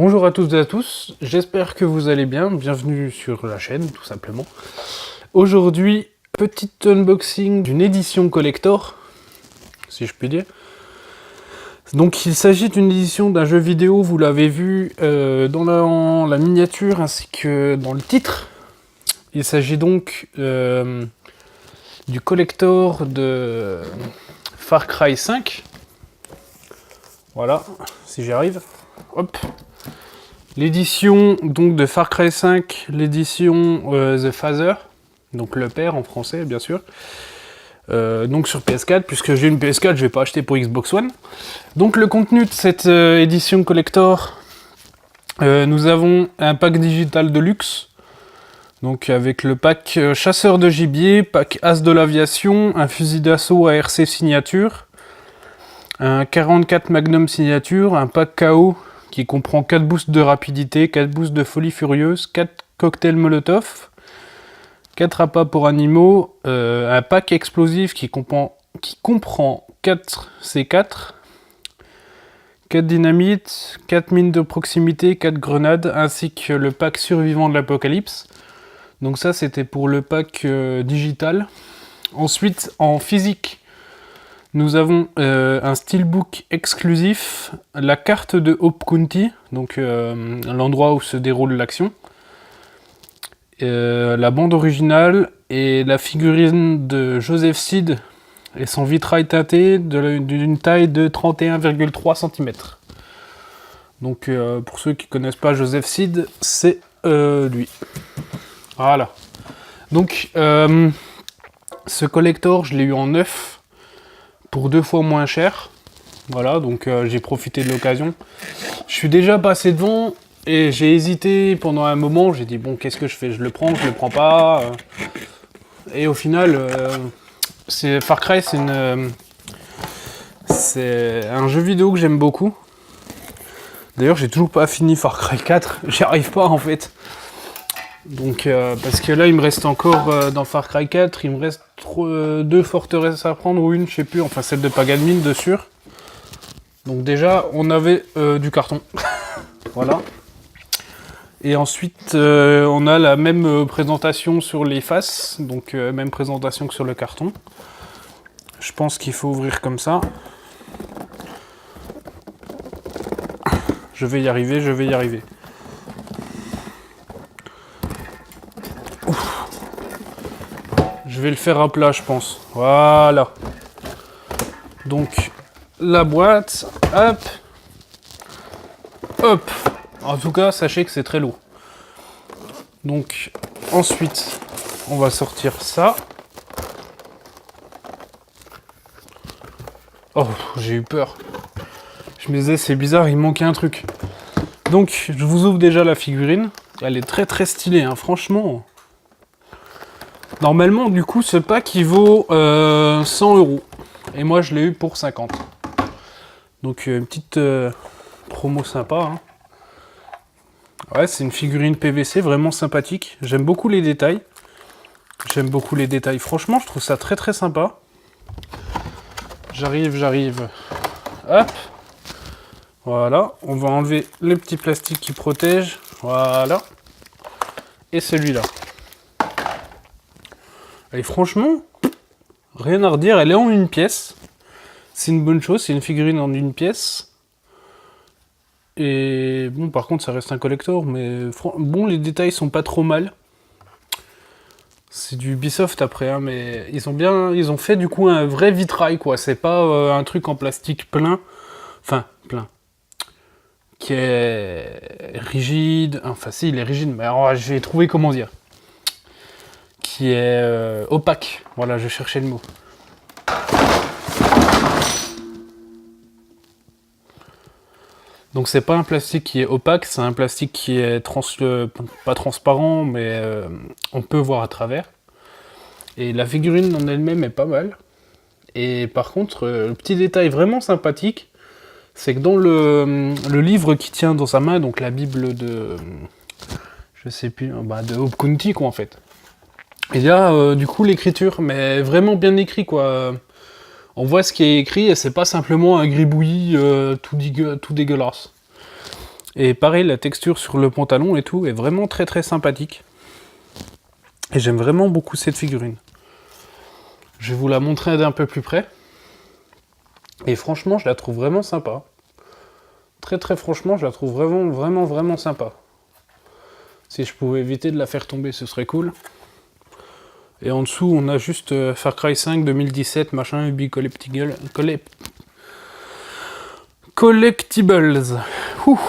Bonjour à toutes et à tous, j'espère que vous allez bien, bienvenue sur la chaîne tout simplement. Aujourd'hui, petit unboxing d'une édition collector, si je puis dire. Donc il s'agit d'une édition d'un jeu vidéo, vous l'avez vu dans la miniature ainsi que dans le titre. Il s'agit donc du collector de Far Cry 5. Voilà, si j'y arrive. Hop. L'édition donc de Far Cry 5, l'édition The Father, donc le père en français bien sûr. Donc sur PS4, puisque j'ai une PS4, je vais pas acheter pour Xbox One. Donc le contenu de cette édition collector, nous avons un pack digital de luxe, donc avec le pack chasseur de gibier, pack as de l'aviation, un fusil d'assaut ARC signature, un 44 Magnum signature, un pack KO qui comprend 4 boosts de rapidité, 4 boosts de folie furieuse, 4 cocktails molotov, 4 appâts pour animaux, un pack explosif qui comprend 4 C4, 4 dynamites, 4 mines de proximité, 4 grenades, ainsi que le pack survivant de l'apocalypse. Donc ça c'était pour le pack digital. Ensuite en physique, nous avons un steelbook exclusif, la carte de Hope County, donc l'endroit où se déroule l'action, la bande originale et la figurine de Joseph Seed et son vitrail teinté d'une taille de 31,3 cm. Donc pour ceux qui ne connaissent pas Joseph Seed, c'est lui. Voilà. Donc ce collector, je l'ai eu en neuf, pour 2 fois moins cher. Voilà, donc j'ai profité de l'occasion. Je suis déjà passé devant et j'ai hésité pendant un moment. J'ai dit bon, qu'est-ce que je fais? Je le prends, je le prends pas. Et au final, Far Cry, c'est un jeu vidéo que j'aime beaucoup. D'ailleurs, j'ai toujours pas fini Far Cry 4. J'y arrive pas en fait. Donc parce que là il me reste encore dans Far Cry 4, il me reste 2 forteresses à prendre, ou une, je sais plus, enfin celle de Paganmin de sûr. Donc déjà on avait du carton. Voilà. Et ensuite on a la même présentation sur les faces, donc même présentation que sur le carton. Je pense qu'il faut ouvrir comme ça. Je vais y arriver, je vais y arriver. Je vais le faire à plat, je pense. Voilà. Donc, la boîte. Hop. Hop. En tout cas, sachez que c'est très lourd. Donc, ensuite, on va sortir ça. Oh, j'ai eu peur. Je me disais, c'est bizarre, il manquait un truc. Donc, je vous ouvre déjà la figurine. Elle est très très stylée, hein, franchement. Normalement, du coup, ce pack il vaut 100 €. Et moi, je l'ai eu pour 50. Donc, une petite promo sympa. Hein. Ouais, c'est une figurine PVC vraiment sympathique. J'aime beaucoup les détails. Franchement, je trouve ça très très sympa. J'arrive. Hop. Voilà. On va enlever le petit plastique qui protège. Voilà. Et celui-là. Et franchement, rien à redire, elle est en une pièce. C'est une bonne chose, c'est une figurine en une pièce. Et bon, par contre, ça reste un collector, mais bon, les détails sont pas trop mal. C'est du Ubisoft après, hein, mais ils ont fait du coup un vrai vitrail, quoi. C'est pas un truc en plastique plein, enfin plein, qui est rigide. Enfin, si, il est rigide, mais alors, je vais trouver comment dire. Qui est opaque. Voilà, je cherchais le mot. Donc c'est pas un plastique qui est opaque, c'est un plastique qui est pas transparent, mais on peut voir à travers. Et la figurine en elle-même est pas mal. Et par contre, le petit détail vraiment sympathique, c'est que dans le livre qu'il tient dans sa main, donc la Bible de... je sais plus, de Hope County, quoi, en fait. Il y a du coup l'écriture, mais vraiment bien écrit, quoi. On voit ce qui est écrit et c'est pas simplement un gribouillis tout dégueulasse. Et pareil, la texture sur le pantalon et tout est vraiment très très sympathique. Et j'aime vraiment beaucoup cette figurine. Je vais vous la montrer d'un peu plus près. Et franchement, je la trouve vraiment sympa. Très très franchement, je la trouve vraiment sympa. Si je pouvais éviter de la faire tomber, ce serait cool. Et en dessous, on a juste Far Cry 5 2017, machin, Ubi Collectibles. Ouh.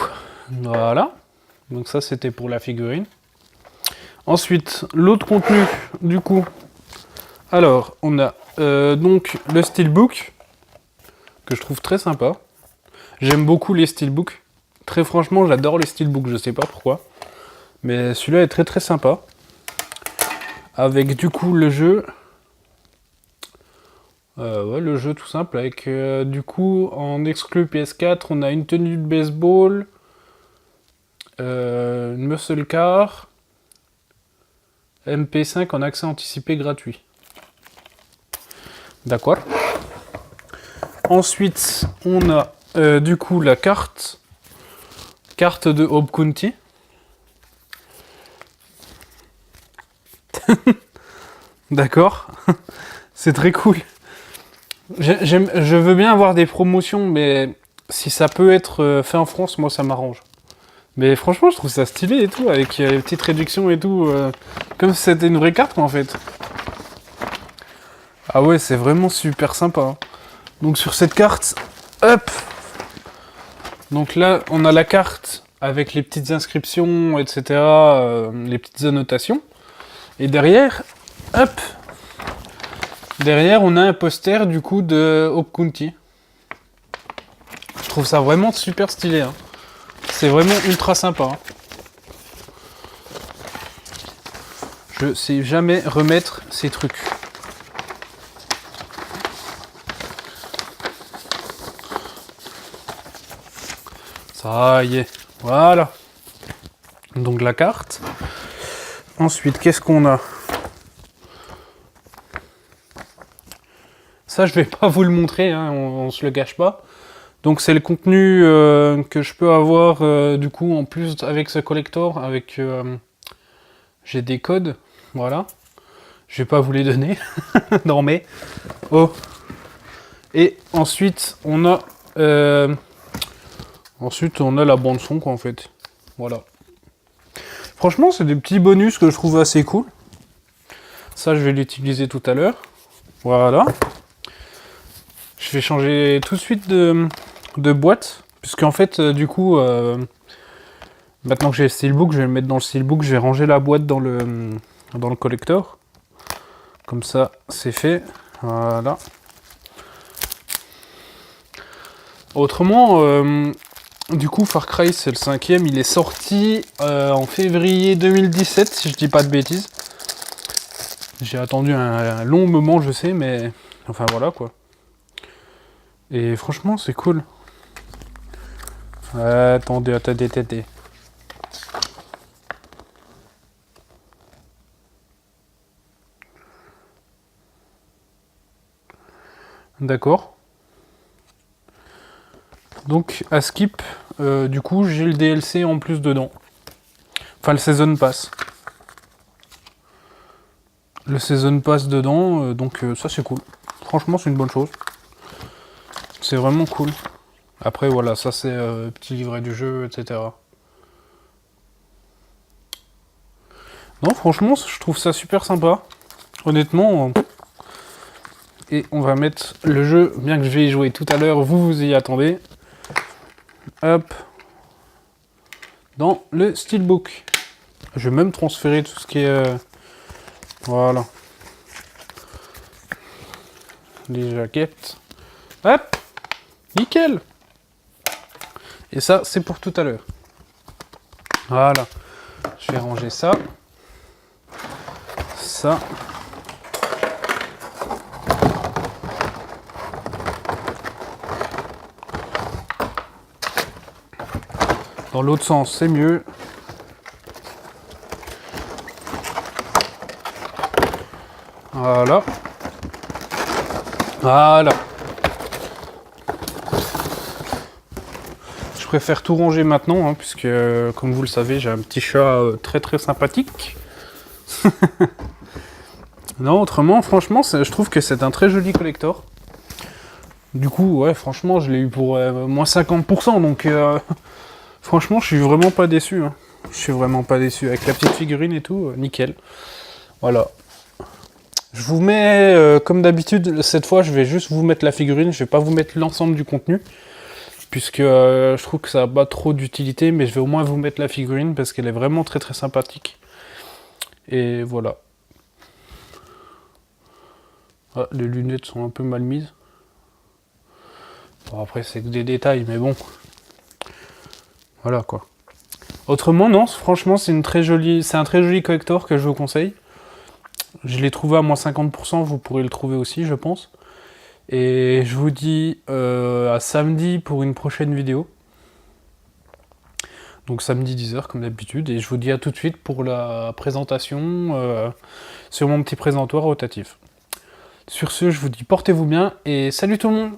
Voilà. Donc ça, c'était pour la figurine. Ensuite, l'autre contenu, du coup. Alors, on a donc le steelbook, que je trouve très sympa. J'aime beaucoup les steelbooks. Très franchement, j'adore les steelbooks, je sais pas pourquoi. Mais celui-là est très très sympa. Avec du coup le jeu. Ouais, le jeu tout simple. Avec du coup en exclu PS4, on a une tenue de baseball, une muscle car, MP5 en accès anticipé gratuit. D'accord. Ensuite, on a du coup la carte de Hope County. D'accord. C'est très cool. Je veux bien avoir des promotions, mais si ça peut être fait en France, moi ça m'arrange. Mais franchement, je trouve ça stylé et tout, avec les petites réductions et tout, comme si c'était une vraie carte en fait. Ah ouais, c'est vraiment super sympa. Donc sur cette carte, hop. Donc là, on a la carte avec les petites inscriptions, etc., les petites annotations. Et derrière, hop. Derrière, on a un poster du coup de Hope County. Je trouve ça vraiment super stylé. Hein. C'est vraiment ultra sympa. Hein. Je sais jamais remettre ces trucs. Ça y est. Voilà. Donc la carte. Ensuite, qu'est-ce qu'on a ? Ça, je vais pas vous le montrer, hein, on se le gâche pas. Donc c'est le contenu que je peux avoir du coup en plus avec ce collector, avec j'ai des codes, voilà. Je vais pas vous les donner, non mais oh. Et ensuite on a la bande son quoi en fait, voilà. Franchement c'est des petits bonus que je trouve assez cool. Ça je vais l'utiliser tout à l'heure, voilà. Je vais changer tout de suite de boîte, puisqu'en fait, du coup, maintenant que j'ai le steelbook, je vais le mettre dans le steelbook, je vais ranger la boîte dans le collector. Comme ça, c'est fait. Voilà. Autrement, du coup, Far Cry, c'est le 5e, il est sorti en février 2017, si je dis pas de bêtises. J'ai attendu un long moment, je sais, mais... Enfin, voilà, quoi. Et franchement, c'est cool. Attendez. D'accord. Donc, à Skip, du coup, j'ai le DLC en plus dedans. Enfin, le Season Pass. Le Season Pass dedans, donc ça, c'est cool. Franchement, c'est une bonne chose. C'est vraiment cool. Après, voilà, ça, c'est petit livret du jeu, etc. Non, franchement, je trouve ça super sympa. Honnêtement... Et on va mettre le jeu, bien que je vais y jouer tout à l'heure, vous y attendez. Hop. Dans le steelbook. Je vais même transférer tout ce qui est... voilà. Les jaquettes. Hop. Nickel. Et ça, c'est pour tout à l'heure. Voilà. Je vais ranger ça. Ça. Dans l'autre sens, c'est mieux. Voilà. Voilà. préfère tout ranger maintenant, hein, puisque comme vous le savez, j'ai un petit chat très très sympathique. Non, autrement, franchement, je trouve que c'est un très joli collector. Du coup, ouais, franchement, je l'ai eu pour moins 50%, donc franchement, je suis vraiment pas déçu. Hein. Je suis vraiment pas déçu. Avec la petite figurine et tout, nickel. Voilà. Je vous mets, comme d'habitude, cette fois, je vais juste vous mettre la figurine, je vais pas vous mettre l'ensemble du contenu, puisque je trouve que ça n'a pas trop d'utilité, mais je vais au moins vous mettre la figurine, parce qu'elle est vraiment très très sympathique. Et voilà. Ah, les lunettes sont un peu mal mises. Bon, après, c'est que des détails, mais bon. Voilà, quoi. Autrement, non, franchement, c'est un très joli collector que je vous conseille. Je l'ai trouvé à moins 50%, vous pourrez le trouver aussi, je pense. Et je vous dis à samedi pour une prochaine vidéo. Donc samedi 10h comme d'habitude. Et je vous dis à tout de suite pour la présentation sur mon petit présentoir rotatif. Sur ce, je vous dis portez-vous bien et salut tout le monde!